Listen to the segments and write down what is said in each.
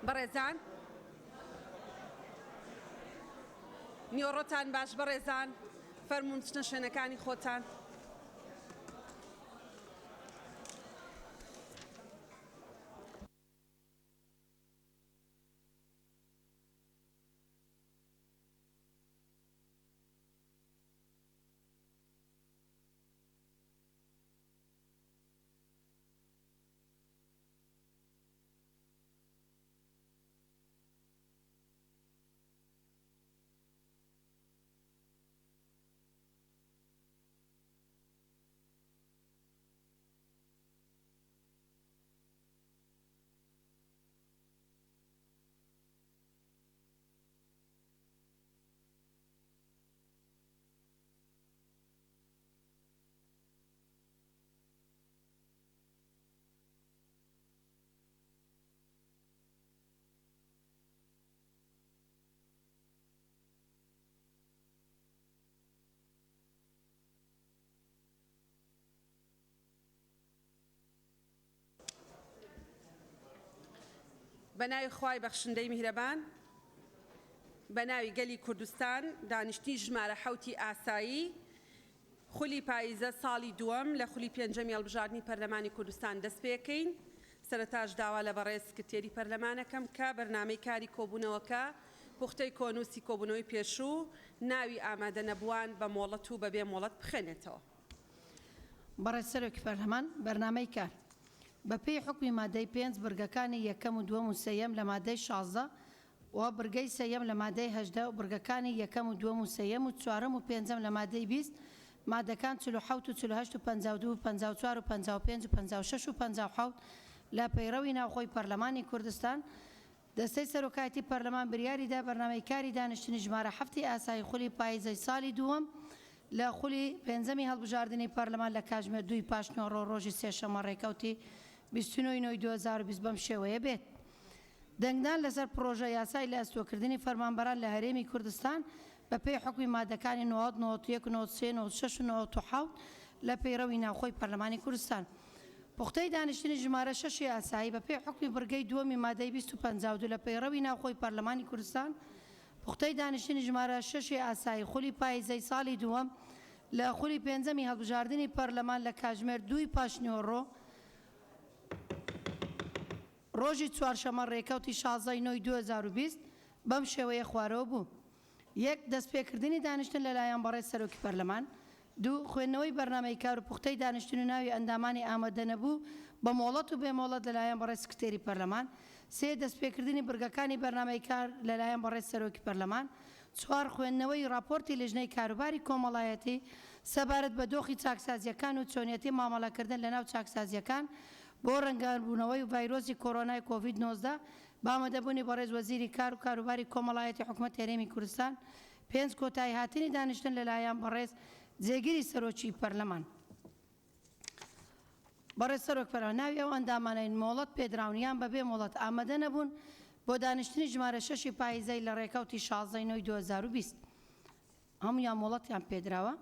بەڕێزان نیۆڕۆتان باش بەڕێزان فەرموون چنە شوێنەکانی خۆتان. بەناوی خوای بەخشندەی میهرەبان، بەناوی گەلی کوردستان، دانیشتنی ژمارە 7 ئاسایی خولی پاییزە ساڵی دووەم لە خولی پێنجەمی هەڵبژاردننی پەرلەمانی کوردستان دەست پێکەین. سەرەتاش داوا لە بەڕێز سکرتێری پەرلەمانەکەم کە بەرنامەی کاری کۆبوونەوەکە پوختەی کۆنووسی کۆبوونەوەی پێشوو ناوی ئامادە نەبووان بە مۆڵەت و بەبێ مۆڵەت بخێنێتەوە. بەڕێز سەرۆکی پەرلەمان بەرنامەی کار بەپێی حکمی مادەی 5 برگەکانی یەکەم و دووەم و سێیەم لە مادەی 16 و برگەی سێیەم لە مادەی 18 و برگەکانی یەکەم و دووەم و سێیەم و چوارەم و پێنجەم لە مادەی 20 مادەکان 47 و 48 و 52 و 54 و 55 و 56 و 57 لە پەیڕەوی ناوخۆی پەرلەمانی کوردستان دەستەی سەرۆکایەتی پەرلەمان بریاریدا بەرنامەی کاری دانیشتنی ژمارە 7 ئاسایی خولی پاییزەی ساڵی دووەم لە خولی پێنجەمی هەڵبژاردننی پەرلەمان لە کاتژمێر 2 پاشنیۆڕۆ ڕۆژی سێشەمە ڕێکەوتی 29/2020 بەم شێوەیە بێت. دەنگدان لەسەر پرۆژە یاسای لە ئەستۆکردنی فەرمانبەران لە هەرێمی کوردستان بەپێی حکمی مادەکانی 90 91 93 96 97 لە پەیڕەوی ناوخۆی پەرلەمانی کوردستان. پوختەی دانیشتنی ژمارە 6 ئاسایی بەپێی حکمی برگەی دووەمی مادەی 252 لە پەیڕەوی ناوخۆی پەرلەمانی کوردستان پوختەی دانیشتنی ژمارە 6 ئاسایی خولی پاییزەی ساڵی دووەم لە خولی پێنجەمی هەڵبژاردننی پەرلەمان لە کاتژمێر 2 پاشنیۆڕۆ ڕۆژی چوارشەمە ڕێکەوتی 16/9/2020 بەم شێوەیە خوارەوە بوو. 1 دەستپێکردنی دانیشتن لەلایەن بەڕێز سەرۆکی پەرلەمان، 2 خوێندنەوەی بەرنامەی کار و پوختەی دانیشتن و ناوی ئەندامانی ئامادە نەبوو بە مۆڵەت و بێمۆڵەت لەلایەن بەڕێز سکرتێری پەرلەمان، 3 دەستپێکردنی برگەکانی بەرنامەی کار لەلایەن بەڕێز سەرۆکی پەرلەمان، 4 خوێندنەوەی راپۆرتی لێژنەی کاروباری کۆمەڵایەتی سەبارەت بە دۆخی چاکسازیەکان و چۆنیەتی مامەڵەکردن لەناو چاکسازیەکان بۆ ڕەنگاربوونەوەی ڤایرۆسی کۆرۆنای کۆڤید-19 بامەدەبوونی بەڕێز وەزیری کار و کاروباری کۆمەڵایەتی حکوومەت هەرێمی کوردستان، 5 کۆتایی هاتنی دانیشتن لەلایەن بەڕێز جێگیری سەرۆکی پەرلەمان. بەڕێز سەرۆکی پەرلەمان ناوی ئەو ئەندامانەی مۆڵەت پێدراونیان بەبێ مۆڵەت ئامادە نەبوون بۆ دانیشتنی ژمارە 6 پاییزەی لە ڕێکەوتی 16/9/2020 هەمویان مۆڵەتیان پێدراوە.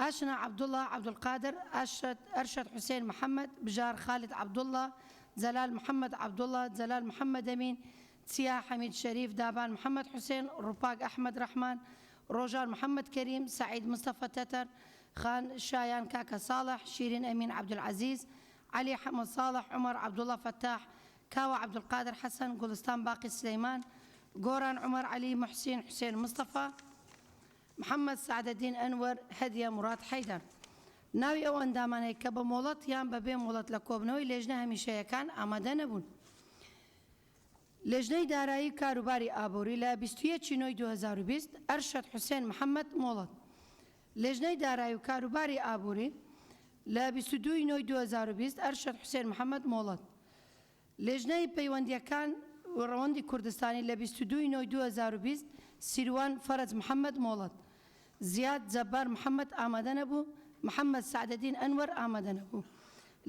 ئاشنا عەبدوڵڵا عەبدولقادر، ئەرشەد حوسێن محەممەد، بژار خالد عەبدوڵڵا، جەلال محەممەد عەبدوڵڵا، جەلال محەممەد ئەمین، چیا حەمید شەریف، دابان محەممەد حوسێن، ڕووپاک ئەحمەد ڕەحمان، ڕۆژان محەممەد کەریم، سعید مستەفە تەتەر، خان شایان کاکە ساڵح، شیرین ئەمین عەبدولعەزیز، عەلی حەمەد ساڵح، عومەر عەبدوڵڵا فەتاح، کاوە عەبدولقادر حەسەن، گوڵستان باقی سلەیمان، گۆران عومەر عەلی، محسین حوسێن مستەفە، محەممەد سعدەدین ئەنوەر، هەدیە مراد حەیدەر. ناوی ئەو ئەندامانەی کە بە مۆڵەت یان بەبێ مۆڵەت لە کۆبنەوەی لێژنە هەمیشەیەکان ئامادە نەبوون. لێژنەی دارایی کاروباری ئابووری لە 21/9/2020 ئەرشەد حوسێن محەممەد مۆڵەت. لێژنەی دارایی و کاروباری ئابووری لە 22/9/2020 ئەرشەد حوسێن محەممەد مۆڵەت. لێژنەی پەیوەندیەکان و ڕەوەندی کوردستانی لە 22/9/2020 سیروان فەرەج محەممەد مۆڵەت. زیاد جەبار محەممەد ئامادە نەبوو، محەممەد سعدەدین ئەنوەر ئامادە نەبوو.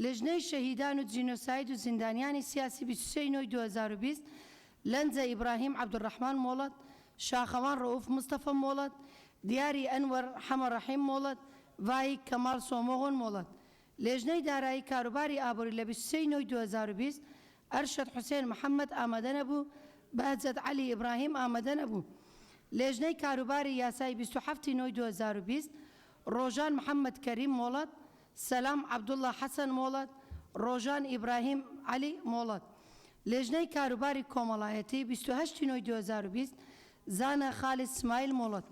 لێژنەی شەهیدان و جینۆساید و زیندانیانی سیاسی 23/9/2020 لەنجە ئیبراهیم عەبدوڕەحمان مۆڵەت، شاخەوان ڕەوف مستەفە مۆڵەت، دیاری ئەنوەر حەمە ڕەحیم مۆڵەت، ڤایی کەمال سۆمۆغۆن مۆڵەت. لێژنەی دارایی کاروباری ئابووری لە 23/9/2020 ئەرشەد حوسێن محەممەد ئامادە نەبوو بەهجەت علی ئیبراهیم ئامادە نەبوو لێژنەی کاروباری یاسای 27 نۆی 2020 ڕۆژان محەممەد کەریم مۆڵەت سەلام عەبدوڵڵا حەسەن مۆڵەت ڕۆژان ئیبراهیم علی مۆڵەت لێژنەی کاروباری کۆمەڵایەتی 28 نۆی 2020 زانە خالد اسماعیل مۆڵەت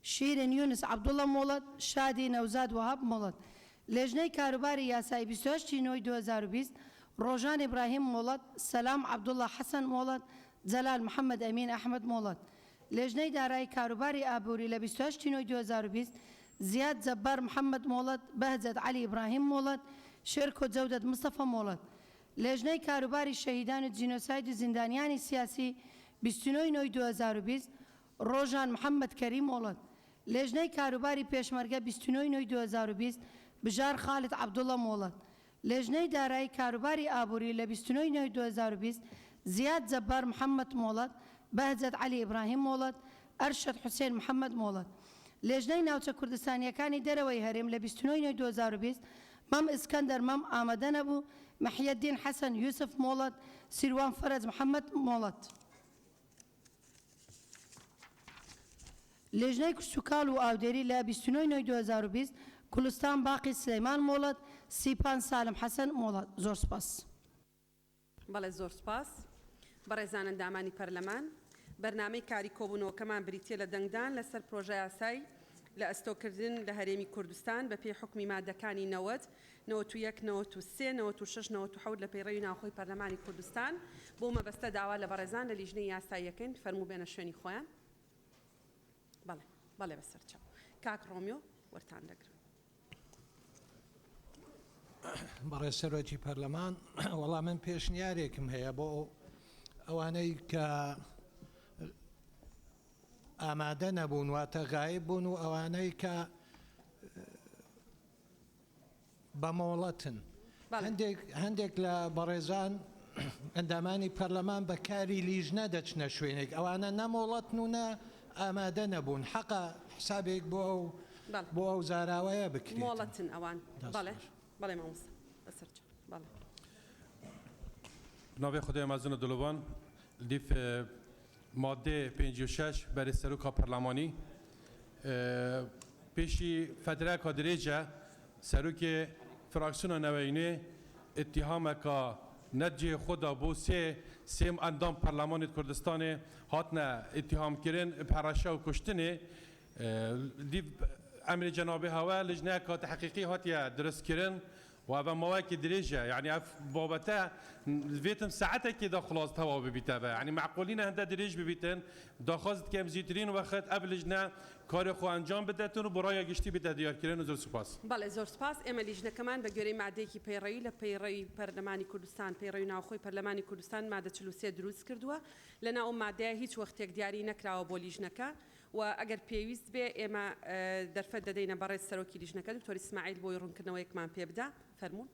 شیرین یونس عەبدوڵڵا مۆڵەت شادی نەوزاد وەهاب مۆڵەت لێژنەی کاروباری یاسای 28 نۆی 2020 ڕۆژان ئیبراهیم مۆڵەت سەلام عەبدوڵڵا حەسەن مۆڵەت جەلال محەممەد ئەمین ئەحمەد مۆڵەت لێژنەی دارایی کاروباری ئابووری لە 28 نۆی 2020 زیاد جەبار محەممەد مۆڵەت بەهجەت علی ئیبراهیم مۆڵەت شێرک و جەودەت مستەفە مۆڵەت لێژنەی کاروباری شەهیدان و جینۆساید و زیندانیانی سیاسی 29 نۆی 2020 ڕۆژان محەممەد کەریم مۆڵەت لێژنەی کاروباری پێشمەرگە 29 نۆی 2020 بژار خالد عەبدوڵڵا مۆڵەت لێژنەی دارایی کاروباری ئابووری لە 29 نۆی 2020 زیاد جەبار محەممەد مۆڵەت بەهجەت علی ئیبراهیم مۆڵەت ئەرشەد حوسێن محەممەد مۆڵەت لێژنەی ناوچە کوردستانیەکانی دەرەوەی هەرێم لە 29 نۆی 2020 مەم ئسکەندەر مەم ئامادە نەبوو محیەدین حەسەن یوسف مۆڵەت سیروان فەرەج محەممەد مۆڵەت لێژنەی کشتوکاڵ و ئاودێری لە 29 نۆی 2020 کوڵستان باقی سلەیمان مۆڵەت سیپان سالم حەسەن مۆڵەت زۆر سپاس بەڵێ زۆر سپاس بەڕێزان ئەندامانی پەرلەمان بەرنامەی کاری کۆبوونەوەکەمان بریتیە لە دەنگدان لەسەر پرۆژە یاسای لە ئەستۆکردن لە هەرێمی کوردستان بە پێی حکمی مادەکانی 90 91 93 96 97 لە پەیڕەوی ناوخۆی پەرلەمانی کوردستان بۆ مەبەستە داوا لە بەڕێزان لە لیژنەی یاساییەکەین فەرموو بێنە شوێنی خۆیان بەڵێ بەسەرچاو کاک ڕۆمیۆ وەرتان دەگرن بەڕێز سەرۆکی پەرلەمان وەڵام من پێشنیارێکم هەیە بۆ ئەوانەی کە ئامادە نەبوون واتە غایب بوون و ئەوانەی کە بەمۆڵەتن هەندێک لە بەڕێزان ئەندامانی پەرلەمان بەکاری لیژنە دەچنە شوێنێک ئەوانە نەمۆڵەتن و نە ئامادە نەبوون حەقا حسابێک بۆ ئەو زاراوەیە بکرێت مۆڵەتن ئەوان بەڵێ مامۆستا بەسەرچاو بەڵێ بنابێ خدای مەزن دلوان لیف ماده 56 برای سروکا پارلمانی پیشی فتره کادریجه سروک فراکسیون نوینه اتهام که نتیجه خدا بو سیم اندام پارلمان کردستان هاتنه اتهام کردن پرشه و کشتنه لیف امر جنابه هوا لجنه که تحقیقی هاتیه درست کردن و اوه مواقع دريجة يعني بابتا فيتم ساعتها كده خلاص توا ببيتها يعني معقولين هندا دريج ببيتن داخلت كم زيترين وقت قبلجنا كار خو انجام بدتون و برايا گشتي بده ديار كردن زور سپاس بله زور سپاس اما لیژنە كمان بەگوێرەی مادەیەکی پەیڕەوی لە پەیڕەوی پەرلەمانی کوردستان پەیڕەوی ناوخۆی پەرلەمانی کوردستان مادە 43 دروست کردووە لەناو ئەو مادەیە هیچ وەختێک دیاری نەکراوە بۆ لیژنەکە و ئەگەر پێویست بێ ئێمە دەرفەت دەدەینە بەڕێز سەرۆکی لیژنەکە دکتۆر ئیسماعیل بۆی ڕوونکردنەوەیەکمان پێ بدە فەرموون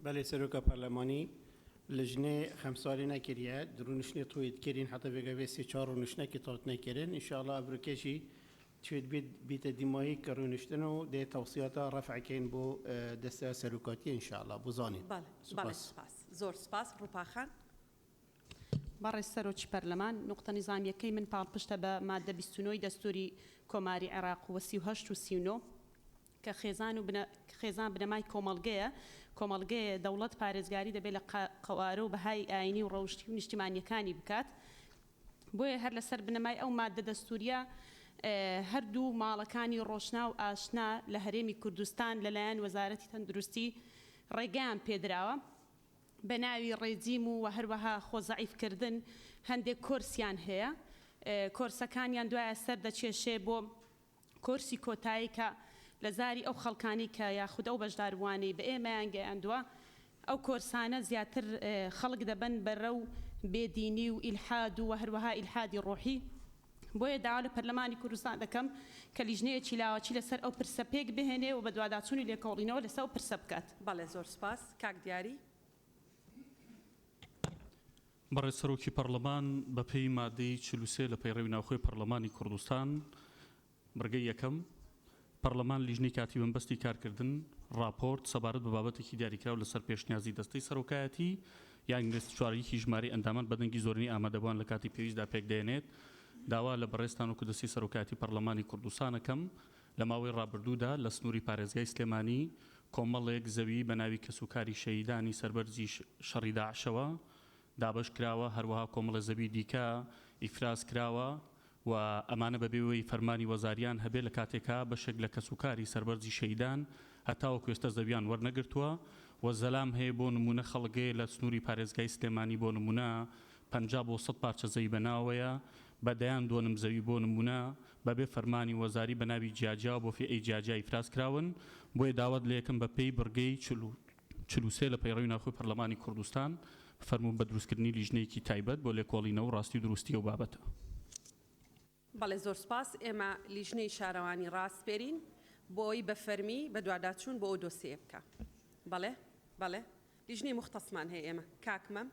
بله سروکا پارلمانی لجنه خمسالی نکریه درونشنی توید کرین حتی بگوی 3-4 رونشنه که تاوت نکرین انشاءالله ابروکشی توید بیت دیمایی که رونشتن و ده توصیات رفع کن بو دسته سروکاتی انشاءالله بزانید بله سپاس زور سپاس روپاخان بەڕێز سەرۆکی پەرلەمان نقطە نیزامیەکەی من پاڵپشتە بە مادە 29 دەستوری کۆماری عێراق و 38 و 39 کە خێزان بنەمای کۆمەڵگەیە دەوڵەت پارێزگاری دەبێت لە قەوارە و بەهای ئاینی و ڕەوشتی و نیشتیمانیەکانی بکات بۆیە هەر لەسەر بنەمای ئەو مادە دەستوریە هەردوو ماڵەکانی ڕۆشنا و ئاشنا لە هەرێمی کوردستان لەلایەن وەزارەتی تەندروستی ڕێگەیان پێدراوە بە ناوی ڕێجیم و هەروەها خۆزەعیفکردن هەندێک کۆرسیان هەیە کۆرسەکانیان دوایە سەر دەچێشێ بۆ کۆرسی کۆتایی کە لە زاری ئەو خەڵکانی کە یاخود ئەو بەشداروانەی بە ئێمەیان گەیاندووە ئەو کۆرسانە زیاتر خەڵک دەبن بەرە و بێدینی و ئیلحاد و هەروەها ئیلحادی ڕۆحی بۆیە داوا لە پەرلەمانی کوردستان دەکەم کە لیژنەیەکی لاوەچی لەسەر ئەو پرسە پێک بهێنێ و بە دواداچوونی لێکۆڵینەوە لەسەر ئەو پرسە بکات بەڵێ زۆر سپاس کاک دیاری بەڕێز سەرۆکی پەرلەمان بە پێی مادەی 43 لە پەیڕەوی ناوخۆی پەرلەمانی کوردستان بەرگەی یەکەم پەرلەمان لیژنەی کاتی بەمبەستی کارکردن راپۆرت سەبارەت بە بابەتێکی دیاریکراو لەسەر پێشنیازی دەستەی سەرۆکایەتی یان چوارەیەکی ژمارەی ئەندامان بەدەنگی زۆرینەی ئامادەبووان لە کاتی پێویستدا پێکدێنێت داوا لە بەڕێستان وەکو دەستی سەرۆکایەتی پەرلەمانی کوردستانەکەم لە ماوەی ڕابردوودا لە سنووری پارێزگای سلێمانی کۆمەڵێک زەوی بە ناوی کەسوکاری شەهیدانی سەربەرزی شەڕی داعشەوە دابش کراوە هەروەها کۆمەڵە زەوی دیکە ئیفراز کراوە و ئەمانە بەبێەوەی فەرمانی وەزاریان هەبێت لە کاتێکا بەشێک لە کەسوکاری سەربەرزی شەهیدان هەتاوەکو ئێستا زەویان وەرنەگرتووە و زەلام هەیە بۆ نمونە خەڵگێ لە سنووری پارێزگای سلێمانی بۆ نمونە 50 بۆ 100 پارچە زەوی بەناوەیە بەدەیان دۆنم زەوی بۆ نمونە بەبێ فەرمانی وەزاری بە ناوی جیاجا بۆ فێ جیاجا ئیفراز کراون بۆیە داوت لە یەکەم بە پێی بڕگەی 43 لە پەیڕەوی ناوخۆی پەرلەمانی کوردستان فەرموو بە دروستکردنی لیژنەیەکی تایبەت بۆ لێکۆڵینەوە و ڕاستی و دروستی ئەو بابەتە. بەڵێ زۆر سپاس ئێمە لیژنەی شارەوانی ڕاستپێرین بۆی بە فەرمی بە دوواداچوون بۆ ئەو دۆسیە بکە. بەڵێ لیژنەی مختصمان هەیە ئێمە کاکمەم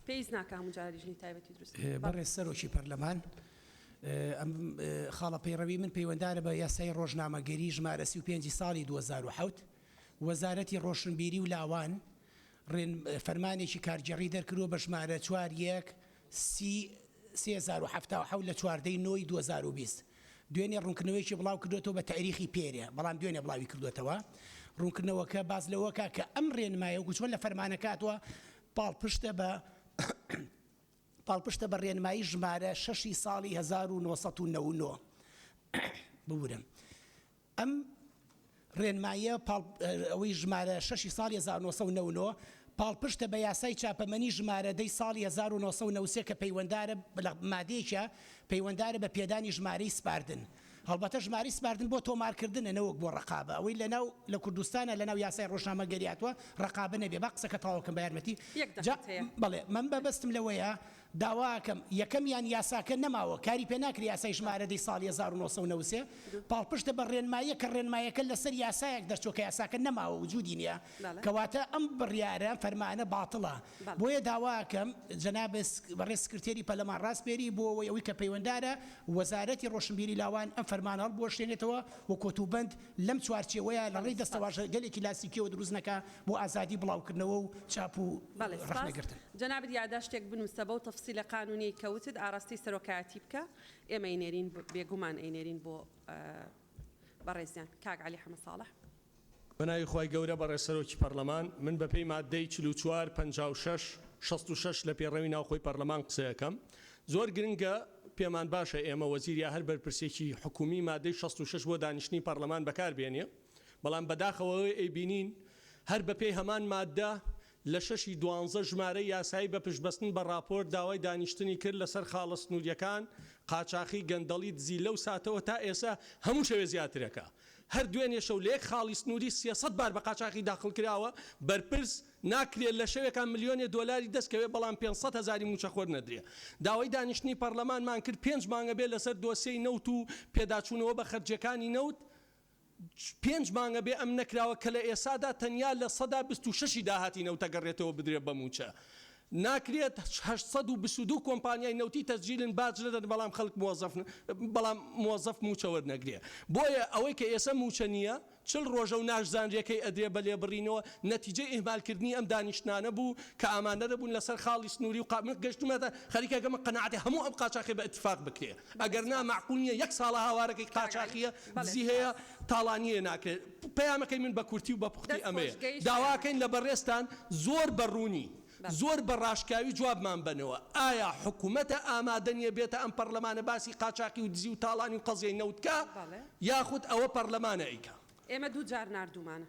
پێویست ناکە هەموو جارە لیژنەی تایبەتی دروست بەڕێز سەرۆکی پەرلەمان ئەم خاڵە پەیڕەوی من پەیوەنددارە بە یاسای ڕۆژنامەگەری ژمارە 35 ساڵی 2007 وەزارەتی ڕۆشنبیری و لاوان فەرمانێکی کارگەڕی دەرکردووە بە ژمارە 4/1/3077 لە 14/9/2020 دوێنێ ڕوونکردنەوەیکی بڵاو کردوێتەوە بە تاریخی پێرێ بەڵام دوێنێ بڵاوی کردوێتەوە ڕوونکردنەوەکە باز لەوەکە کە ئەم ڕێنمایە گوچوە لە فەرمانەکاتوە پاڵپشتە بە ڕێنمایی ژمارە 6 ساڵی 1999 ببورم ئەم ڕێنمایە ئەوەی ژمارە 6 ساڵی 1999 پاڵپشتە بە یاسای چاپەمەنی ژمارە 10 ساڵی 1993 کە پەیوەنددارە لە مادەیەکە پەیوەنددارە بە پێدانی ژمارەی سپاردن هەڵبەتە ژماری سپاردن بۆ تۆمارکردنە نەوەک بۆ ڕقابە ئەوەی لە کوردستانە لەناو یاسای ڕۆژنامەگەریاتوە ڕقابە نەبێ با قسەکە تاواکەم بە یارمەتی بەڵێ من بەبستم لەوەیە داواکەم یەکەمیان یاساکە نەماوە کاری پێ ناکری یاسای ژمارە 10 ساڵی 1993 پاڵپشتە بە ڕێنمایە کە ڕێنمایەکە لەسەر یاسایەک دەرچۆکە یاساکە نەماوە وجودی نییە کەواتە ئەم بڕیارە فەرمانە باتڵە بۆیە داواکەم جەناب بەڕێز سکرتێری پەرلەمان ڕاستپێری بۆ ئەوەی کە پەیوەنددارە وەزارەتی ڕۆشنبیری لاوان ئەم فەرمانە هەڵبوەشێنێتەوە و کۆتوبند لەم چوارچێوەیە لە ڕێی دەستەواژە گەلێکی لاسیکیەوە دروست نەکا بۆ ئازادی بڵاوکردنەوە و چاپ و ڕەخنەگرتن جەناب یاداشتێک بنووسە بەو تەفسیلە قانونی کەوتت ئاراستی سەرۆکایەتی بکە ئێمە ئینێرین بێگومان ئینێرین بۆ بەڕێزیان کاک عەلی حەمە ساڵح بەناوی خۆی گەورە بەڕێز سەرۆکی پەرلەمان من بەپێی مادەی 44/56/66 لە پێڕەوی ناوخۆی پەرلەمان قسەیەکەم زۆر گرنگە پێمان باشە ئێمە وەزیریا هەر بەرپرسێکی حکومی مادەی 66 بۆ دانیشتنی پەرلەمان بەکاربێنێ بەڵام بەداخەوەی ئەیبینین هەر بەپێی هەمان مادە لە 6/12 ژمارەی یاسایی بە پشتبەستن بە راپۆرت داوای دانیشتنی کرد لەسەر خاڵە سنووریەکان قاچاقی گەندەڵی دزی لەو ساتەوە تا ئێستا هەموو شەوێ زیاترەکە هەر دوێنێ شەو لە یەک خاڵی سنووری 300 بار بە قاچاقی داخل کراوە بەرپرس ناکرێت لە شەوێکان ملیۆنی دۆلاری دەستکەوێت بەڵام 500,000 موچەخۆر نەدرێ داوای دانیشتنی پەرلەمانمان کرد 5 مانگە بێ لەسەر دۆسیەی نەوت و پێداچوونەوە بە خەرجەکانی نەوت 5 مانگە بێ ئەم نەکراوە کە لە ئێسادا تەنیا لە 26 داهاتی نەوتە گەڕێتەوە بدرێ بە موچە ناکرێت 822 کۆمپانیای نەوتی تەسجیلن باج نەدەن بەڵام خەڵک موظف موچە وەرنەگرێ بۆیە ئەوەی کە ئێستا موچە نییە 40 ڕۆژە و ناشزانریەکەی ئەدرێ بە لێبڕینەوە نەتیجەی ئیهمالکردنی ئەم دانیشتانە بوو کە ئامانە دەبوون لەسەر خاڵی سنووری و من گەشتمەتە خەریکەکەمە قەناعەتی هەموو ئەم قاچاقی بە ئیتفاق بکرێ ئەگەر نا معقول نییە 1 ساڵە هاوارەکەی قاچاقیە دزی هەیە تاڵانیە ناکرێت پەیامەکەی من بە کورتی و بە پوختی ئەمەیە داواکەین لە بەڕێستان زۆر بەڕوونی زۆر بە ڕاشکاوی جوابمان بنەوە ئایا حکوومەتە ئامادە نیە بێتە ئەم پەرلەمانە باسی قاچاقی و دزی و تاڵانی و قەزیەی نەوتکە یاخود ئەوە پەرلەمانە ئەیکە ئێمە دوو جار نردومانە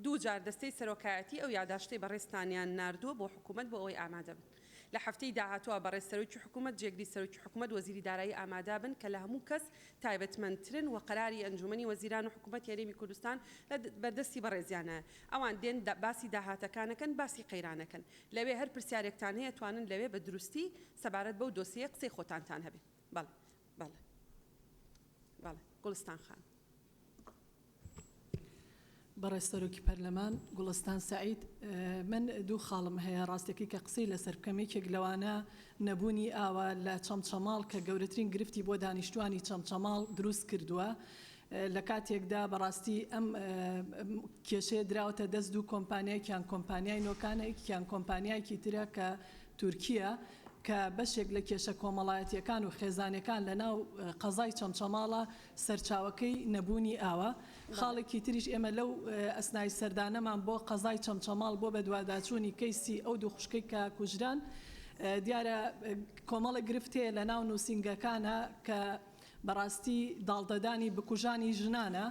دوو جار دەستەی سەرۆکایەتی ئەو یاداشتەی بەڕێستانیان نردووە بۆ حکوومەت بۆ ئەوەی ئامادە بن لە هەفتەی داهاتووە بەڕێز سەرۆکی حکوومەت جێگری سەرۆکی حکوومەت وەزیری دارایی ئامادە بن کە لە هەموو کەس تایبەتمەندترن و قەراری ئەنجومەنی وەزیران و حکوومەت یاریمی کوردستان بەردەستی بەڕێزیانە ئەوان دێن باسی داهاتەکانەکەن باسی قەیرانەکەن لەوێ هەر پرسیارێکتان هەیە توانن لەوێ بە دروستی سەبارەت بەو دۆسیە قسەی خۆتانتان هەبێ بەڵێ گوڵستان خان بەڕێز سەرۆکی پەرلەمان گوڵستان سعید من دوو خاڵم هەیە ڕاستێکی کە قسەی لەسەر بکەمێکێک لەوانە نەبوونی ئاوە لە چەمچەماڵ کە گەورەترین گرفتی بۆ دانیشتوانی چەمچەماڵ دروست کردووە لە کاتێکدا بەڕاستی ئەم کێشەیە دراوەتە دەست دوو کۆمپانیایکیان کۆمپانیای نۆکانێکیان کۆمپانیایکی ترە کە تورکیە کە بەشێک لە کێشە کۆمەڵایەتیەکان و خێزانەکان لە ناو قەزای چەمچەماڵە سەرچاوەکەی نەبوونی ئاوە خاڵێکی تریش ئێمە لەو ئەسنای سەردانەمان بۆ قەزای چەمچەماڵ بۆ بە دوواداچوونی کەیسی ئەو دوو خوشکەی کە کوژران دیارە کۆمەڵە گرفتەیە لە ناو نووسنگەکانە کە بەڕاستی داڵدەدانی بکوژانی ژنانە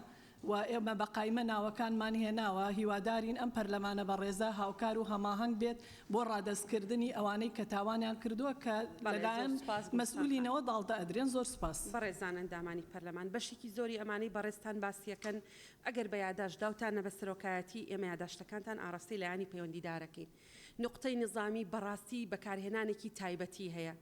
و ئێمە بەقایمە ناوەکانمان هێناوە هیوادارین ئەم پەرلەمانە بە ڕێزە هاوکار و هەماهەنگ بێت بۆ ڕادەستکردنی ئەوانەی کە تاوانیان کردووە کە لەلایەن مەسئولینەوە داڵدە ئەدرێن زۆر سپاس بەڕێزان ئەندامانی پەرلەمان بەشێکی زۆری ئەمانەی بەڕێستان باسیەکەن ئەگەر بە یاداشداوتانە بە سەرۆکایەتی ئێمە یاداشتەکانتان ئاڕاستی لایانی پەیوەندیدارەکەین نقطەی نظامی بەڕاستی بەکارهێنانێکی تایبەتی هەیە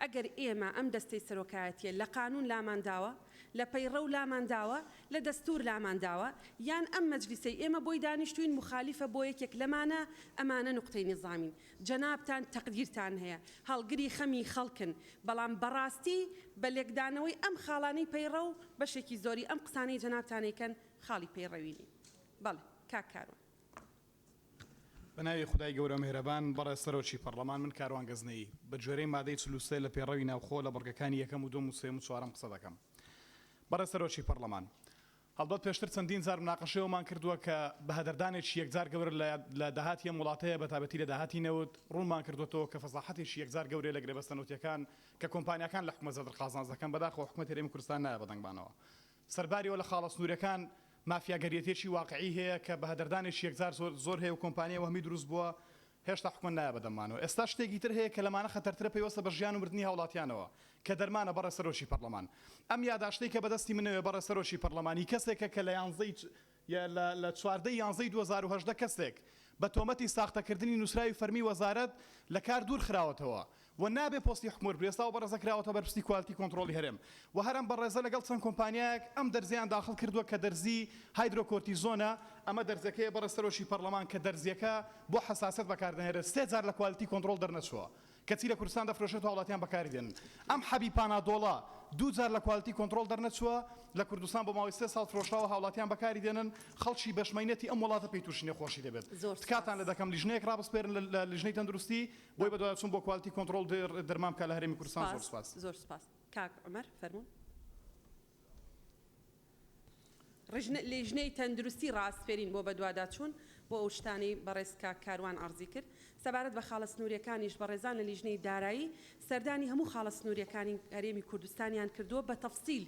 ئەگەر ئێمە ئەم دەستەی سەرۆکایەتیە لە قانون لامانداوە لە پەیڕە و لامانداوە لە دەستور لامانداوە یان ئەم مەجلیسەی ئێمە بۆی دانیشتوین مخالیفە بۆ یەکێک لەمانە ئەمانە نقطەی نظامین جەنابتان تەقدیرتان هەیە هەڵگری خەمی خەڵکن بەڵام بەڕاستی بە لێکدانەوەی ئەم خاڵانەی پەیڕە و بەشێکی زۆری ئەم قسانەی جەنابتانێکەن خاڵی پەیڕەوینی بەڵێ کاکارۆ بەناوی خدای گەورە مهرەبان بەڕێز سەرۆکی پەرلەمان من کاروان گەزنەی بە جۆرەی مادەی 43 لە پێڕەوی ناوخۆ لە بڕگەکانی یەکەم و دوم و سێم و چوارەم قسە دەکەم بەڕێز سەرۆکی پەرلەمان هەڵبەت پێشتر چەندین جار مناقەشەیەومان کردووە کە بە هەدەردانێکی یەکجار گەورە لە داهاتی ئەم وڵاتەیە بە تایبەتی لە داهاتی نەوت ڕوونمان کردوێتەوە کە فەزاحەتێکی یەکجار گەورەیە لە گرێبەستەنوتیەکان کە کۆمپانیەکان لە حکومەت زەدرخازانز دەکەن بەداخەوە حکومەت هەرێمی کوردستان نایە بەدەنگبانەوە سەرباریەوە لە خاڵە سنوورەکان مافیاگەریەتێکی واقعی هەیە کە بە هەدەردانێکی یەکجار زۆر هەیە و کۆمپانیە وهمی دروست بووە هێشتا حکومەت نایە بەدەمانەوە ئێستا شتێکی تر هەیە کە لەمانە خەتەرترە پێوەستە بە ژیان و مردنی هاوڵاتیانەوە کە دەرمانە بەڕێز سەرۆکی پەرلەمان ئەم یاداشتەی کە بەدەستی منەوێ بەڕێز سەرۆکی پەرلەمانی کەسێکە کە لە 14 2010 کەسێک بە تۆمەتی ساختەکردنی نووسراوی فەرمی وەزارەت لە کار دوور خراوەتەوە و نابێ پۆستی حکومت برێستا و بەڕێزە کراوەتەوە بەرپرسی کوالتی کۆنتڕۆلی هەرێم و هەرم بەڕێزە لەگەڵ چەند کۆمپانیایەک ئەم دەرزیان داخل کردووە کە دەرزی هایدرۆکۆرتیزۆنە ئەمە دەرزەکەی بەڕێز سەرۆکی پەرلەمان کە دەرزیەکە بۆ حساسیت بەکاردێنێرێت 3 جار لە کوالتی کۆنتڕۆل دەرنەچووە کەچی لە کوردستان دەفرۆشێت و هاوڵاتیان بەکاری دێنن ئەم حەبی پانادۆڵە 2 جار لە کوالتی کۆنتڕۆل دەرنەچووە لە کوردستان بۆ ماوەی 3 ساڵ فرۆشراوە هاوڵاتیان بەکاری دێنن خەڵکی بەشمەینەتی ئەم وڵاتە پێی تووشی نەخۆشی دەبێت تکاتان لە دەکەم لیژنەیەک ڕابسپێرن لە لیژنەی تەندروستی بۆی بەدوایچوون بۆ کوالتی کۆنتڕۆل دەرمان بکات لە هەرێمی کوردستان زۆر سپاس زۆر سپاس کاک عومەر فەرموون لیژنەی تەندروستی ڕاستفێرین بۆ بەدواداچوون بۆ ئەو شتانەی بەڕێز کاروان ئەرزی کرد سەبارەت بە خاڵە سنووریەکانیش بەڕێزان لە لیژنەی دارایی سەردانی هەموو خاڵە سنووریەکانی هەرێمی کوردستانیان کردووە بە تەفسیل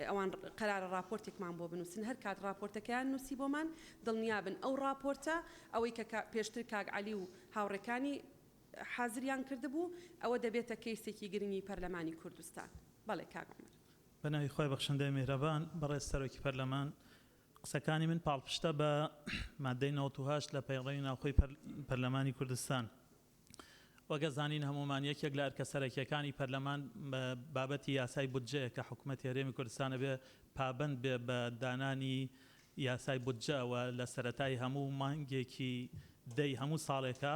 ئەوان قەرارە راپۆرتێکمان بۆ بنووسن هەر کات راپۆرتەکەیان نووسی بۆمان دڵنیابن ئەو راپۆرتە ئەوەی کە پێشتر کاک عەلی و هاوڕێکانی حازریان کردبوو ئەوە دەبێتە کەیسێکی گرنگی پەرلەمانی کوردستان بەڵێ کاک عومەر بەناوی خۆی بەخشندەی میهرەبان بەڕێز سەرۆکی پەرلەمان قسەکانی من پاڵپشتە بە مادەی 98 لە پەیڕەوی ناوخۆی پەرلەمانی کوردستان وەگەزانین هەمومان یەکێک لە ئەرکە سەرەکیەکانی پەرلەمان بابەتی یاسای بودجەیە کە حکوومەتی هەرێمی کوردستانە بێ پابند بێ بە دانانی یاسای بودجەوە لە سەرەتای هەموو مانگێکی دەی هەموو ساڵێکە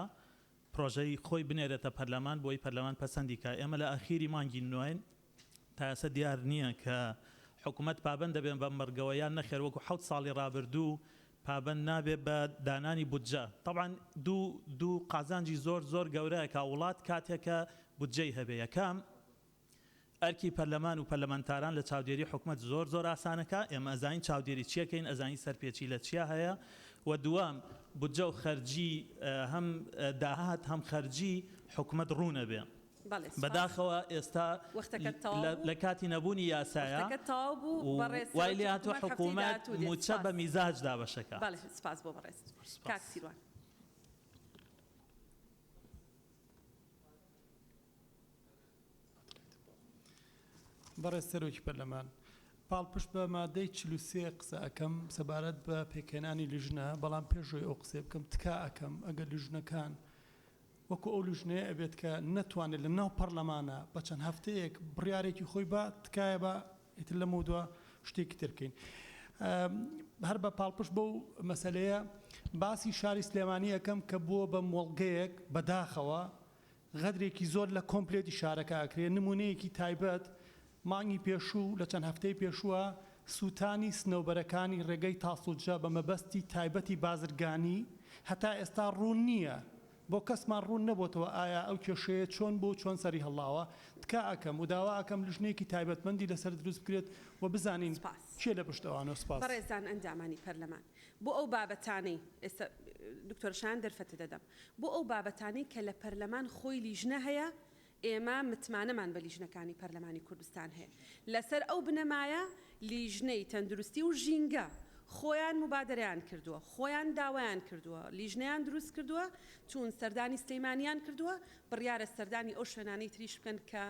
پرۆژەی خۆی بنێرێتە پەرلەمان بۆی پەرلەمان پەسەندی کە ئێمە لە ئاخیری مانگی نوێن تا ئێستا دیار نییە کە حکوومەت پابند دەبێن بە مەرگەوەیان نەخێر وەکو 7 ساڵی ڕابردوو پابند نابێ بە دانانی بودجە طبعاً دوو قازانجی زۆر گەورەیە کە وڵات کاتێکە بودجەی هەبێ یەکەم ئەرکی پەرلەمان و پەرلەمانتاران لە چاودێری حکوومەت زۆر ئاسانەکە ئێمە ئەزانین چاودێری چیەکەین ئەزانی سەرپێچی لە چیا هەیە و دوام بودجە و خەرجی هەم داهات هەم خەرجی حکوومەت ڕوونە بێ بەداخەوە ئێستا لە کاتی نەبوونی یاسایە وای لێ هاتووە حکوومەت موچە بە میزاجدا بەشەکە سپاس بۆ بەڕێز کاک سیروان بەڕێز سەرۆکی پەرلەمان پاڵپشت بە مادەی 43 قسە ئەەکەم سەبارەت بە پێکێنانی لیژنە بەڵام پێشۆی ئەو قسێ بکەم تکا ئەەکەم ئەگەر لیژنەکان وەکو ئەو لیژنەیە ئەبێت کە نەتوانێت لە ناو پەرلەمانە بە چەند هەفتەیەک بڕیارێکی خۆی بە تکایە بە ئیتر لە مودووە شتێکی ترکەین هەر بە پاڵپشت بۆ مەسلەیە باسی شاری سلێمانی یەکەم کە بووە بە مۆڵگەیەک بەداخەوە غەدرێکی زۆر لە کۆمپلێتی شارەکە ئەکرێ نمونەیەکی تایبەت مانگی پێشوو لە چەند هەفتەی پێشووە سووتانی سنەوبەرەکانی ڕێگەی تاسوجە بە مەبەستی تایبەتی بازرگانی هەتا ئێستا ڕوون نییە بۆ کەسمان ڕوون نەبووتەوە ئایا ئەو کێشەیە چۆن بۆ چۆن سەری هەڵاوە تکا ئەەکەم و داوا ئەەکەم لژنەیەکی تایبەتمەندی لەسەر دروست بکرێت و بزانین کێ لە پشتەوانە سپاس بەڕێزان ئەندامانی پەرلەمان بۆ ئەو بابەتانەی ئێستا دکتۆرشان دەرفەتە دەدەم بۆ ئەو بابەتانەی کە لە پەرلەمان خۆی لیژنە هەیە ئێمە متمانەمان بە لیژنەکانی پەرلەمانی کوردستان هەیە لەسەر ئەو بنەمایە لیژنەی تەندروستی و ژینگە خۆیان مبادرەیان کردووە خۆیان داوایان کردووە لیژنەیان دروست کردووە چون سەردانی سلەیمانیان کردووە بڕیارە سەردانی ئەو شوێنانەی تریش بکەن کە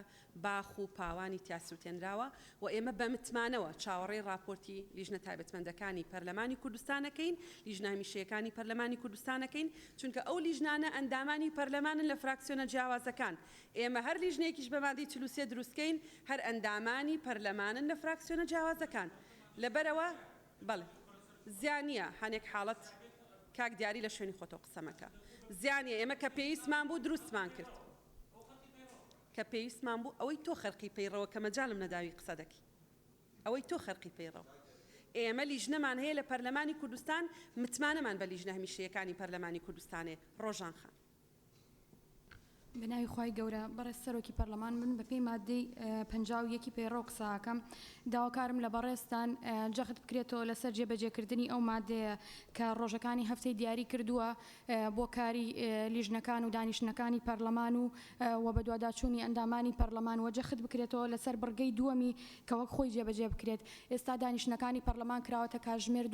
باخ و پاوانی تیاسووتێنراوە و ئێمە بە متمانەوە چاوەڕێی راپۆرتی لیژنە تایبەتمەندەکانی پەرلەمانی کوردستانەکەین لیژنە هەمیشەیەکانی پەرلەمانی کوردستانەکەین چونکە ئەو لیژنانە ئەندامانی پەرلەمانن لە فراکسیۆنە جیاوازەکان ئێمە هەر لیژنەیەکیش بە مادەی 43 دروستکەین هەر ئەندامانی پەرلەمانن لە فراکسیۆنە جیاوازەکان لەبەرەوە بەڵێ زیانیە هەنێک حاڵەت کاک دیاری لە شوێنی خۆتۆ قسەمەکە زیانیە ئێمە کە پێویستمان بوو دروستمان کرد کە پێویستمان بوو ئەوەی تۆ خەرقی پەیڕەوە کە مەجالم نەداوی قسە دەکەی ئەوەی تۆ خەرقی پەیڕەوە ئێمە لیژنەمان هەیە لە پەرلەمانی کوردستان متمانەمان بە لیژنە هەمیشەیەکانی پەرلەمانی کوردستانێ ڕۆژان خان بناوی خی گەورە بەڕێز سەرۆکی پەرلەمان من بە پێی مادەی 51 پەیڕۆ قساکەم داواکارم لە بەڕێستان جەخت بکرێتەوە لەسەر جێبەجێکردنی ئەو مادەیە کە ڕۆژەکانی هەفتەی دیاری کردووە بۆ کاری لیژنەکان و دانیشتەکانی پەرلەمان و بە دوواداچوونی ئەندامانی پەرلەمان و جەخت بکرێتەوە لەسەر بڕگەی دووەمی کە وەک خۆی جێبەجێ بکرێت ئێستا دانیشتەکانی پەرلەمان کراوەتە کاژمێر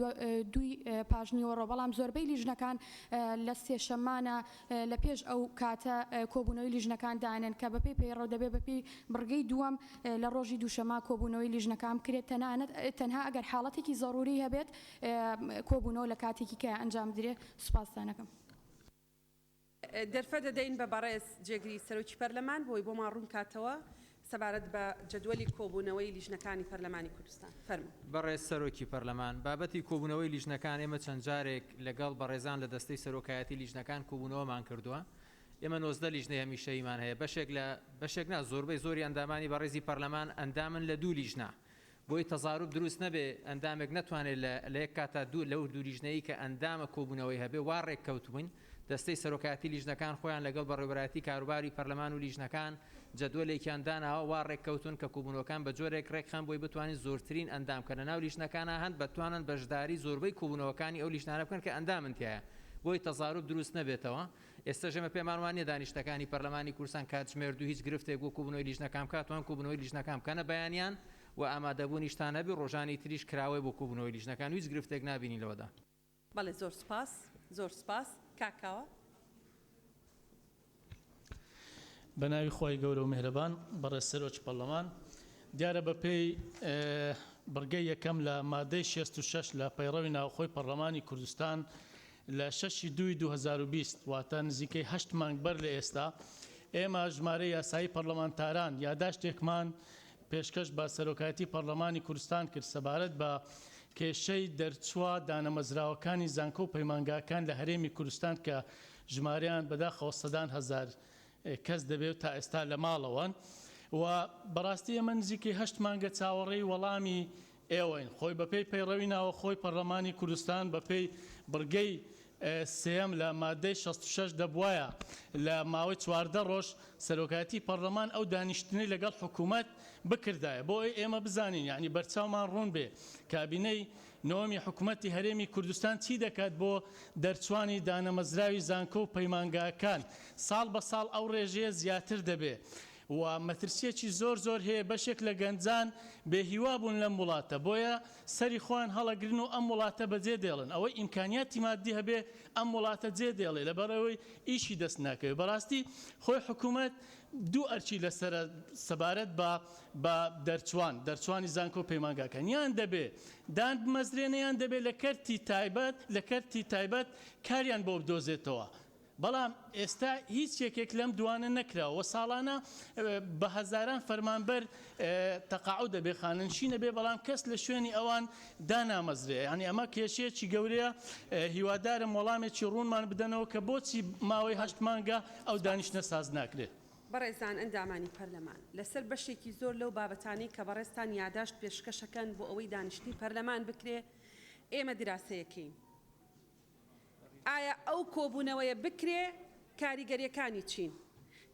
دوی پاژنیوەڕۆ بەڵام زۆربەی لیژنەکان لە سێشەمانە لە پێش ئەو کاتە کۆبوونەوەی لیژنەکان دانێن کە بەپی پەیڕۆ دەبێت بەپی بڕگەی دووەم لە ڕۆژی دووشەما کۆبوونەوەی لیژنەکان بکرێت تەنها ئەگەر حاڵەتێکی زەڕوری هەبێت کۆبوونەوە لە کاتێکی کە ئەنجام درێت سوپاسدانەکەم دەرفە دەدەین بە بەڕێز جێگری سەرۆکی پەرلەمان بۆی بۆمان ڕوون کاتەوە سەبارەت بە جدولی کۆبوونەوەی لیژنەکانی پەرلەمانی کوردستان فەرموو بەڕێز سەرۆکی پەرلەمان بابەتی کۆبوونەوەی لیژنەکان ئێمە چەند جارێک لەگەڵ بەڕێزان لە دەستەی سەرۆکایەتی لیژنەکان کۆبوونەوەمان کردووە ئێمە 19 لیژنەی هەمیشەیمان هەیە بەشێک نا زۆربەی زۆری ئەندامانی بەڕێزی پەرلەمان ئەندامن لە دوو لیژنە بۆی تەزاروب دروست نەبێ ئەندامێک نەتوانێت لە یەک کاتا لەو دوو لیژنەی کە ئەندامە کۆبوونەوەی هەبێ وا ڕێککەوتبووین دەستەی سەرۆکایەتی لیژنەکان خۆیان لەگەڵ بەڕێوەبەرەتی کاروباری پەرلەمان و لیژنەکان جەدوەلێکیان داناوە وا ڕێککەوتون کە کۆبوونەوەکان بە جۆرێک ڕێکخان بۆی بتوانین زۆرترین ئەندام کە لەناو لیژنەکانە هەند بتوانن بەشداری زۆربەی کۆبوونەوەکانی ئەو لیژنانە بکەن کە ئەندامنتیایە بۆی تەزاروب دروست نەبێتەوە ئێستا ژەمە پێمان وانە دانیشتەکانی پەرلەمانی کوردستان کاتژمێر دوو هیچ گرفتێک بۆ کۆبوونەوەی لیژنەکان کاتوان کۆبوونەوەی لیژنەکان بکەنە بەیانیان و ئامادەبوونیشتان نەبی ڕۆژانی تریش کراوەی بۆ کۆبوونەوەی لیژنەکان هیچ گرفتێک نبینی لەوەدا بەڵێ زۆر سپاس کاکاوە بەناوی خۆی گەورە و میهرەبان بەڕێز سەرۆکی پەرلەمان دیارە بەپێی بڕگەی یەکەم لە مادەی 66 لە پەیڕەوی ناوخۆی پەرلەمانی کوردستان لە 6/2/2020 واتە نزیکەی 8 مانگ بەر لە ئێستا ئێمە ژمارەی یاسایی پەرلەمانتاران یاداشتێکمان پێشکەش بە سەرۆکایەتی پەرلەمانی کوردستان کرد سەبارەت بە کێشەی دەرچووە دانەمەزراوەکانی زانکۆ و پەیمانگاکان لە هەرێمی کوردستان کە ژمارەیان بەداخەوە سەدان هەزار کەس دەبێت تا ئێستا لە ماڵەوەن و بەڕاستی ئێمە نزیکەی 8 مانگە چاوەڕێی وەڵامی ئێوەین خۆی بەپێی پەیڕەوی ناوە خۆی پەرلەمانی کوردستان بەپێی بڕگەی سێم لە مادەی 66 دەبوایە لە ماوەی 14 ڕۆژ سەرۆکایەتی پەرلەمان ئەو دانیشتنی لەگەڵ حکوومەت بکردایە بۆ ئێمە بزانین یعنی بەرچاومان ڕوون بێ کابینەی نۆمی حکوومەتی هەرێمی کوردستان چی دەکات بۆ دەرچوانی دانەمەزراوی زانکۆ و پەیمانگاکان ساڵ بە ساڵ ئەو ڕێژەیە زیاتر دەبێ و مەترسیەکی زۆر هەیە بەشێک لە گەنجان بێهیوا بوون لەم وڵاتە بۆیە سەری خۆیان هەڵەگرن و ئەم وڵاتە بەجێ دێڵن ئەوەی ئیمکانیاتی مادی هەبێ ئەم وڵاتە جێ دێڵێ لەبەرەوەی ئیشی دەست ناکەوێت بەڕاستی خۆی حکوومەت دوو ئەرچی لەسەر سەبارەت بە دەرچوانی زانکۆ و پەیمانگاکان یان دەبێ دان بمەزرێنە یان دەبێت لە کەرتی تایبەت کاریان بۆ بدۆزێتەوە بەڵام ئێستا هیچ یەکێک لەم دوانە نەکراوە ساڵانە بە هەزاران فەرمانبەر تەقاعود دەبێ خاننشینە بێ بەڵام کەس لە شوێنی ئەوان دانامەزرێ ینی ئەمە کێشەیەکی گەورەیە هیوادارم وەڵامێکی ڕوونمان بدەنەوە کە بۆچی ماوەی 8 مانگە ئەو دانیشتە ساز ناکرێت. بەڕێزان ئەندامانی پەرلەمان لەسەر بەشێکی زۆر لەو بابەتانی کە بەڕێستان یاداشت پێشکەشەکەن بۆ ئەوەی دانیشتنی پەرلەمان بکرێ ئێمە دراسەیەکەین. ئایا ئەو کۆبوونەوەیە بکرێ کاریگەریەکانی چین؟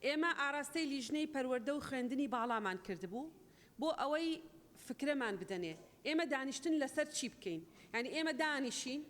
ئێمە ئاراستەی لیژنەی پەروەردە و خوێندنی باڵامان کردبوو بۆ ئەوەی فکرەمان بدەنێ ئێمە دانیشتن لەسەر چی بکەین؟ ینی ئێمە دانیشین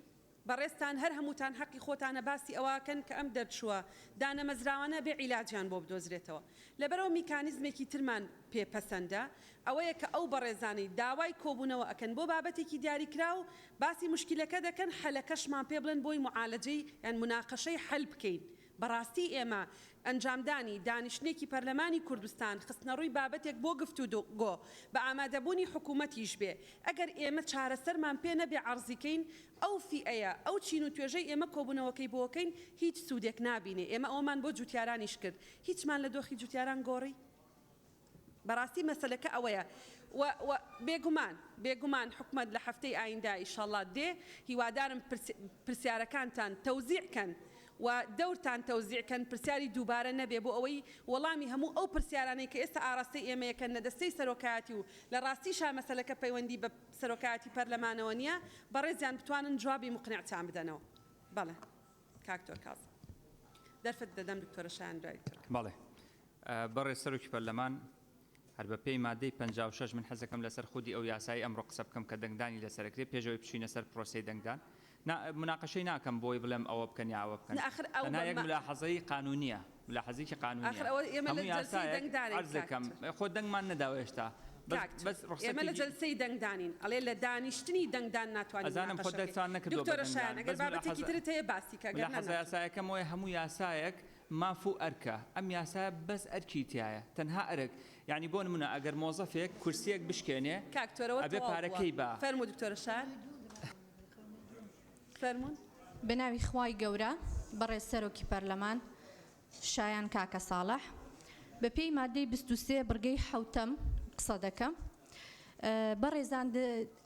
بەڕێستان هەر هەمووتان حەقی خۆتانە باسی ئەوەکەن کە ئەم دەرچووە دانەمەزراوانە بێ عیلاجیان بۆ بدۆزرێتەوە لەبەرەوە میکانیزمێکی ترمان پێپەسەندە ئەوەیە کە ئەو بەڕێزانەی داوای کۆبوونەوە ئەکەن بۆ بابەتێکی دیاریکرا و باسی مشکلەکە دەکەن حەلەکەشمان پێ بڵێن بۆی معالەجەی یان مناقەشەی حەل بکەین. بەڕاستی ئێمە ئەنجامدانی دانیشتێکی پەرلەمانی کوردستان خستنەڕووی بابەتێک بۆ گفتوگۆ بە ئامادەبوونی حکوومەتیش بێ ئەگەر ئێمە چارەسەرمان پێ نەبێ عەرزیکەین ئەو فیئەیە ئەو چین و توێژەی ئێمە کۆبوونەوەکەی بۆکەین هیچ سوودێک نابینێ ئێمە ئەومان بۆ جوتیارانیش کرد هیچمان لە دۆخی جوتیاران گۆڕی. بەڕاستی مەسەلەکە ئەوەیە بێگومان حکومەت لە هەفتەی ئایندا ئیشەڵڵا دێ هیوادارم پرسیارەکانتان تەوزیعکەن و دەورتان تەوزیعکەن پرسیاری دووبارە نەبێ بۆ ئەوەی وەڵامی هەموو ئەو پرسیارانەی کە ئێستا ئاراستی ئێمەیەکەن لە دەستەی سەرۆکایەتی و لە ڕاستیشا مەسەلەکە پەیوەندی بە سەرۆکایەتی پەرلەمانەوە نییە بەڕێزیان بتوانن جوابی مقنعتان بدەنەوە. بەڵێ کاکتۆر کازم دەرفەت دەدەم دکتۆرە شایان دوای بەڵێ بەڕێز سەرۆکی پەرلەمان هەر بە پێی مادەی 56 من حەزەکەم لەسەر خودی ئەو یاسایی ئەمڕۆ قسە بکەم کە دەنگدانی لەسەرکرێ پێشەوەی بچینە سەر پرۆسی دەنگدان مناقەشەی ناکەم بۆی بڵێم ئەوە بکەن یا ئەوە بکەن تەنها یەک ملاحەزەی قانونیە ملاحەزەیەکی قانونیە هەموو یاسایەک عەرز دەکەم خۆ دەنگمان نەداوە هێشتا ئێمە لە جەلسەی دەنگدانین ئەڵێ لە دانیشتنی دەنگدان ناتوانین ئەزانم خۆ دەستان نەکردووە دکتۆرە شایان ئەگەر بابەتێکی ترت هەیە باسی کە ملاحەزە یاسایەکەمەوەی هەموو یاسایەک ماف و ئەرکە ئەم یاسایە بەس ئەرکی تایە تەنها ئەرک یعنی بۆ نمونە ئەگەر مۆزەفێک کورسیەک بشکێنێ ئەبێ پارەکەی بە فەرموو دکتۆرە شایان فەرموون بەناوی خوای گەورە بەڕێز سەرۆکی پەرلەمان شایان کاکە ساڵح بە پێی مادەی 23 بڕگەی حوتەم قسە دەکەم بەڕێزان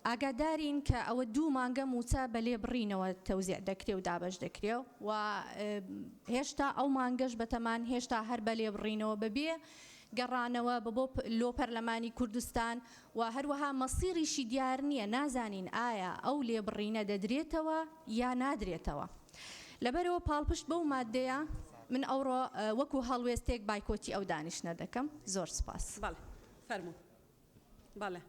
ئاگادارین کە ئەوە 2 مانگە موچە بە لێبڕینەوە تەوزیع دەکرێ و دابەش دەکرێ و هێشتا ئەو مانگەش بەتەمان هێشتا هەر بە لێبڕینەوە بەبێ گەڕانەوە بۆ لۆ پەرلەمانی کوردستان و هەروەها مەسیریشی دیار نییە نازانین ئایا ئەو لێبڕینە دەدرێتەوە یا نادرێتەوە لەبەرەوە پاڵپشت بەو مادەیە من ئەوڕۆ وەکو هەڵوێستێک بایکۆتی ئەو دانیشتە دەکەم زۆر سپاس. بەڵێ فەرموو بەڵێ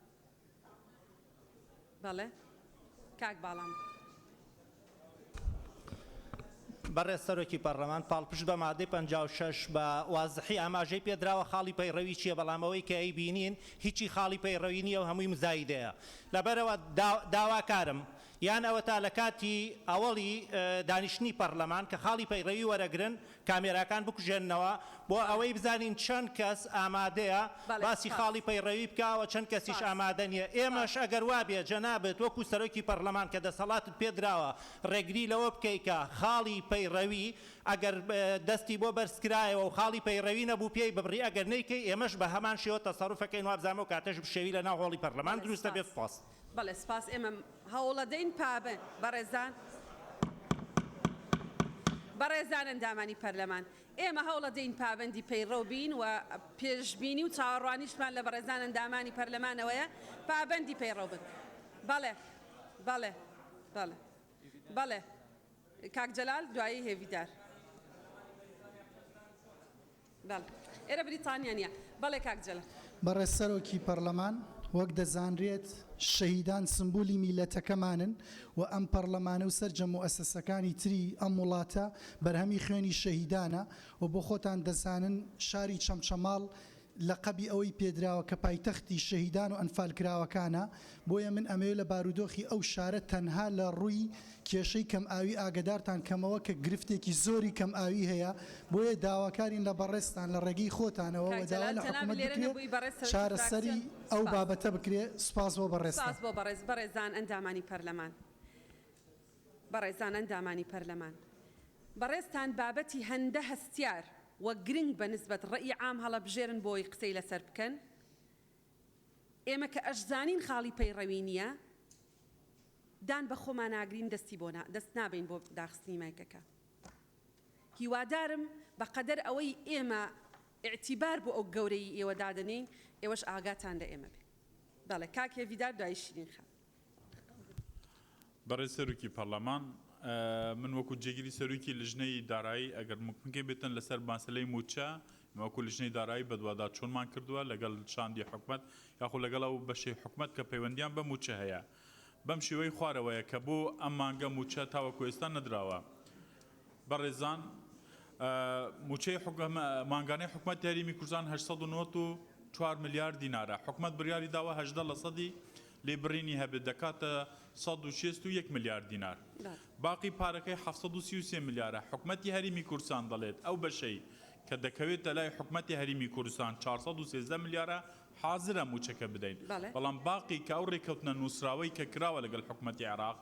بەڵێ کاک باڵام بەڕێز سەرۆکی پەرلەمان پاڵپشت بە مادەی 56 بە وازحی ئاماژەی پێدراوە خاڵی پەیڕەوی چییە بەڵامەوەی کە ئەی بینین هیچی خاڵی پەیڕەوی نییە و هەمووی مزایدەیە لەبەرەوە داواکارم یان ئەوە تا لە کاتی ئەوەڵی دانیشتنی پەرلەمان کە خاڵی پەیڕەوی وەرەگرن کامێراکان بکوژێننەوە بۆ ئەوەی بزانین چەند کەس ئامادەیە باسی خاڵی پەیڕەوی بکاوە چەند کەسیش ئامادە نییە ئێمەش ئەگەر وابێ جەنابێت وەکو سەرۆکی پەرلەمان کە دەسەڵاتت پێدراوە ڕێگری لەوە بکەیکە خاڵی پەیڕەوی ئەگەر دەستی بۆ بەرزکرایەوە و خاڵی پەیڕەوی نەبوو پێی ببڕی ئەگەر نەیکەی ئێمەش بە هەمان شێوە تەسەڕوفەکەین وابزانەوە و کاتەش بشێوی لە ناو هۆڵی پەرلەمان دروستە بێت پاست. بەڵێ سپاس ئێمە هەوڵەدەین پابە بەڕێزان ئەندامانی پەرلەمان ئێمە هەوڵەدەین پابەندی پەیڕەو بین و پێشبینی و چاوەڕوانیشمان لە بەڕێزان ئەندامانی پەرلەمانەوەیە پابەندی پەیڕەو بن. بەڵێ بەڵێ بەڵێ بەڵێ کاک جەلال دوایی هێویدار بەڵێ ئێرە بریتانیا نییە بەڵێ کاک جەلال. بەڕێز سەرۆکی پەرلەمان وەک دەزانرێت شەهیدان سمبولی میلەتەکەمانن و ئەم پەرلەمانە و سەرجە موئەسسەکانی تری ئەم وڵاتە بەرهەمی خوێنی شەهیدانە و بۆ خۆتان دەزانن شاری چەمچەماڵ لەقەبی ئەوەی پێدراوە کە پایتەختی شەهیدان و ئەنفالکراوەکانە بۆیە من ئەمەوێت لە بارودۆخی ئەو شارە تەنها لە ڕووی کێشەی کەم ئاوی ئاگدارتان کەمەوە کە گرفتێکی زۆری کەم ئاوی هەیە بۆیە داواکارین لە بەڕێستان لە ڕێگەی خۆتانەوە و داوا لە حکوومەت بکرێت چارەسەری ئەو بابەتە بکرێت سپاس بۆ بەڕێستان. سپاس بۆ بەڕێزان ئەندامانی پەرلەمان بەڕێزان ئەندامانی پەرلەمان بەڕێستان بابەتی هەندە هەستیار وە گرنگ بە نسبەت ڕێی عام هەڵەبژێرن بۆی قسەی لەسەر بکەن ئێمە کە ئەشزانین خاڵی پەیڕەوی نییە دان بە خۆمان ناگرین دەست نابین بۆ داخستنی مایکەکە هیوادارم بەقەدەر ئەوەی ئێمە اعتیبار بۆ ئەو گەورەی ئێوە دادنین ئێوەش ئاگاتان لە ئێمە بێ بەڵێ کاکێ ڤیدار دوای شیرین خان بەڕێز سەرۆکی پەرلەمان من وەکو جێگیری سەرۆکی لژنەی دارایی ئەگەر ممکن بێتن لەسەر ماسەلەی موچە وەکو لژنەی دارایی بەدووادا چۆنمان کردووە لەگەڵ شاندی حکومەت یاخۆ لەگەڵ ئەو بەشەی حکومەت کە پەیوەندیان بە موچە هەیە بەم شێوەی خوارەوەیە کە بۆ ئەم مانگە موچە تاوەکو ئێستا نەدراوە بەڕێزان موچەی مانگانەی حکومەت یاریمی کوردستان 894 میلیارد دینارە حکومەت بڕیاری داوە 18% لێبڕینی هەبێت دەکاتە 161 میلیارد دینار باقی پارەکەی 733 میلیارە حکومەتی هەریمی کوردستان دەڵێت ئەو بەشەی کە دەکەوێتە لای حکومەتی هەریمی کوردستان 413 میلیارە حاضرە موچەکە بدەین بەڵام باقی کە ئەو ڕێکەوتنە نووسراوەی کە کراوە لەگەڵ حکومەتی عێراق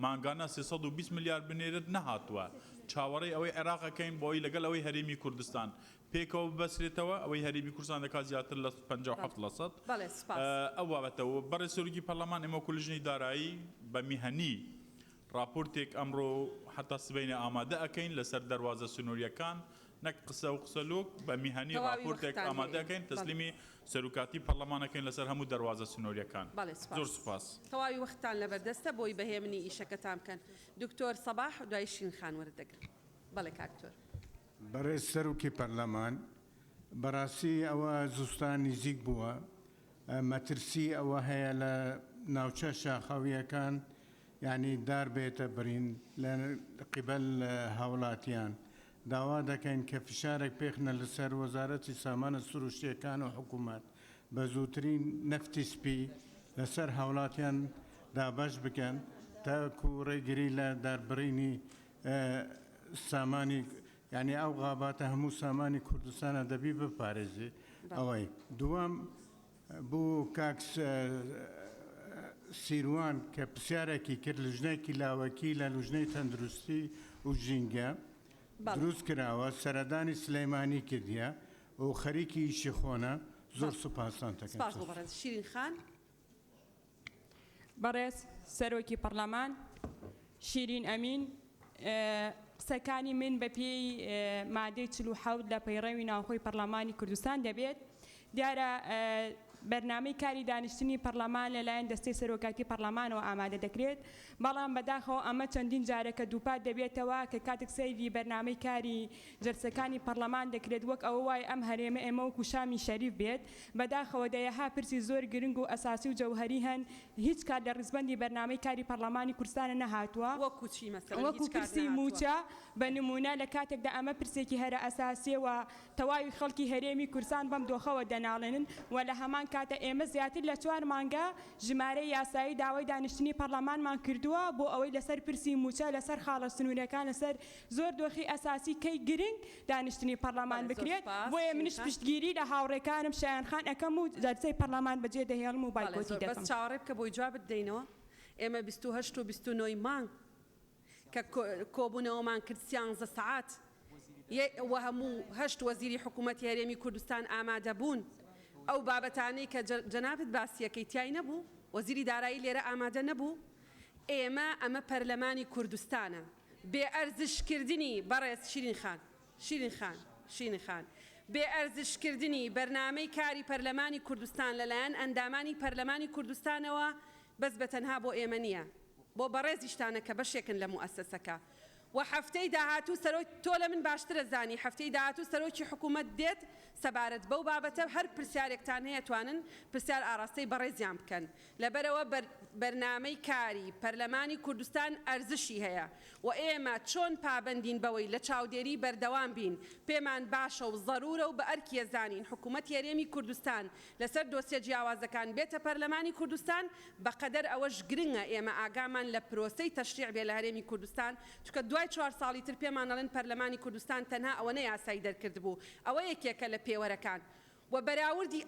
مانگانە 320 میلیارد بنێرت نەهاتووە چاوەڕێی ئەوەی عێراقەکەین بۆی لەگەڵ ئەوەی هەریمی کوردستان پێکەوە ببەسرێتەوە ئەوەی هەریمی کوردستان دەکات زیاتر لە 57% ئەو بابەتەوە بەڕێز سەرۆکی پەرلەمان ئێمە کولژنەی دارایی بە میهەنی راپۆرتێک ئەمڕۆ حتا سبەینە ئامادە ئەەکەین لەسەر دەواازە سنووریەکان نەک قسە و قسەلوک بە میهەنی راپۆرتێک ئامادەکەین تەسلیمی سەرۆکاتی پەرلەمانەکەین لەسەر هەموو دەواازە سنووریەکان زۆر سوپاس تەواوی وەختان لەبەردەستە بۆی بەهێمنی ئیشەکەتان بکەن دکتۆر سەباح دوای شین خان وەردەگرن بەڵێ کاکتۆر بەڕێز سەرۆکی پەرلەمان بەڕاستی ئەوە زوستان نزیک بووە مەترسی ئەوە هەیە لە ناوچە شاخەویەکان یعنی دار بێتە برین لە قیبەل هاوڵاتیان داوا دەکەین کە فشارێک پێخنە لەسەر وەزارەتی سامانە سروشتیەکان و حکوومەت بە زووترین نەفتی سپی لەسەر هاوڵاتیان دابەش بکەن تاکو ڕێگیری لە داربڕینی سامانی یعنی ئەو غاباتە هەموو سامانی کوردستانە دەبی بپارێزی ئەوەی دووەم بوو کاکس سیروان کە پرسیارێکی کرد لژنەیەکی لاوەکی لە لوژنەی تەندروستی و ژینگە دروست کراوە سەردانی سلەیمانی کردیە و خەریکی ئیشی خۆنە زۆر سوپاسان دەکەن شیرین خان بەڕێز سەرۆکی پەرلەمان شیرین ئەمین قسەکانی من بە پێی مادەی 47 لە پەیڕەوی ناوخۆی پەرلەمانی کوردستان دەبێت دیارە بەرنامەی کاری دانیشتنی پەرلەمان لەلایەن دەستەی سەرۆکاتی پەرلەمانەوە ئامادە دەکرێت بەڵام بەداخەوە ئەمە چەندین جارێکە دووپات دەبێتەوە کە کاتێک سەیری بەرنامەی کاری جلسەکانی پەرلەمان دەکرێت وەک ئەوە وای ئەم هەرێمە ئێمە وەکو شامی شەریف بێت بەداخەوە دەیەها پرسی زۆر گرنگ و ئەساسی و جەوهەری هەن هیچ کات لە ڕیزبەندی بەرنامەی کاری پەرلەمانی کوردستانە نەهاتووە وەکو پرسی موچە بە نمونە لە کاتێکدا ئەمە پرسێکی هەرە ئەساسیەوە تەواوی خەڵکی هەرێمی کوردستان بەم دۆخەوە دەناڵێنن و لە هەمان کاتە ئێمە زیاتر لە 4 مانگە ژمارەی یاسایی داوای دانیشتنی پەرلەمانمان کردووە بۆ ئەوەی لەسەر پرسی موچە لەسەر خاڵە سنوورەکان لەسەر زۆر دۆخی ئەساسی کەی گرنگ دانیشتنی پەرلەمان بکرێت بۆیە منش پشتگیری لە هاوڕێکانم شایانخان ئەەکەم و جلسەی پەرلەمان بەجێ دەهێڵم و بایکۆتی دەکەم بەس چاوەڕێ بکە بۆی جواب بدەینەوە ئێمە 28 و 29 مانگ کە کۆبوونەوەمان کرد 13 ساعات و هەموو 8 وەزیری حکوومەتی هەرێمی کوردستان ئامادە بوون ئەو بابەتانەی کە جەنابەت باسیەکەی تیای نەبوو وەزیری دارایی لێرە ئامادە نەبوو ئێمە ئەمە پەرلەمانی کوردستانە بێ ئەرزشکردنی بەڕێز شیرین خان بێ ئەرزشکردنی بەرنامەی کاری پەرلەمانی کوردستان لەلایەن ئەندامانی پەرلەمانی کوردستانەوە بەس بەتەنها بۆ ئێمە نییە بۆ بەڕێزیشتانە کە بەشێکن لە موئەسسەکە و هەفتەی داهاتوو تۆ لە من باشترە زانی هەفتەی داهاتوو سەرۆکی حکوومەت دێت سەبارەت بەو بابەتە هەر پرسیارێکتان هەیە توانن پرسیار ئاراستەی بەڕێزیان بکەن لەبەرەوە بەرنامەی کاری پەرلەمانی کوردستان ئەرزشی هەیە و ئێمە چۆن پابندین بەوەی لە چاودێری بەردەوام بین پێمان باشە و ضرورە و بە ئەرکیە زانین حکوومەتی هەرێمی کوردستان لەسەر دۆسیە جیاوازەکان بێتە پەرلەمانی کوردستان بەقەدەر ئەوەش گرنگە ئێمە ئاگامان لە پرۆسەی تەشریع بێ لە هەرێمی کوردستان چونکە دوای 4 ساڵی تر پێمان دەڵێن پەرلەمانی کوردستان تەنها ئەوە نە یاسایی دەرکرد بوو ئەوە یەکێکە لە پێوەرەکان و بەراوردی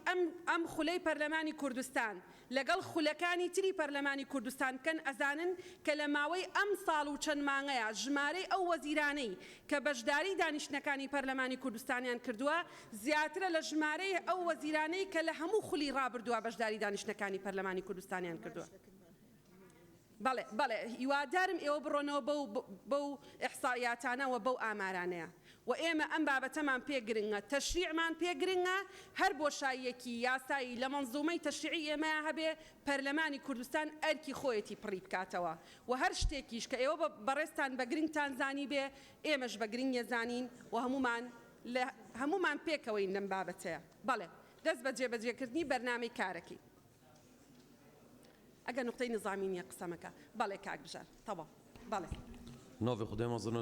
ئەم خولەی پەرلەمانی کوردستان لەگەڵ خولەکانی تری پەرلەمانی کوردستان کەن ئەزانن کە لە ماوەی ئەم ساڵ و چەند مانگەیە ژمارەی ئەو وەزیرانەی کە بەشداری دانیشتەکانی پەرلەمانی کوردستانیان کردووە زیاترە لە ژمارەی ئەو وەزیرانەی کە لە هەموو خولی ڕابردووە بەشداری دانیشتەکانی پەرلەمانی کوردستانیان کردووە. بەڵێ هیوادارم ئێوە بڕۆنەوە بەو ئیحسایاتانەوە بەو ئامارانەیە و ئێمە ئەم بابەتەمان پێگرنگە تەشریعمان پێگرنگە هەر بۆشاییەکی یاسایی لە مەنزومەی تەشریعی ئێمە هەبێ پەرلەمانی کوردستان ئەرکی خۆیەتی پڕی بکاتەوە و هەر شتێکیش کە ئێوە بەڕێستان بە گرنگتان زانی بێ ئێمەش بە گرنگە زانین و هەمومان پێکەوەین لەم بابەتەیە. بەڵێ دەست بە جێبەجێکردنی بەرنامەی کارەکەی ئەگە نقطەی نظامی نییە قسەمەکە. بەڵێ کاک بژار تەواو. بەڵێ ناوی خودێ مەزنە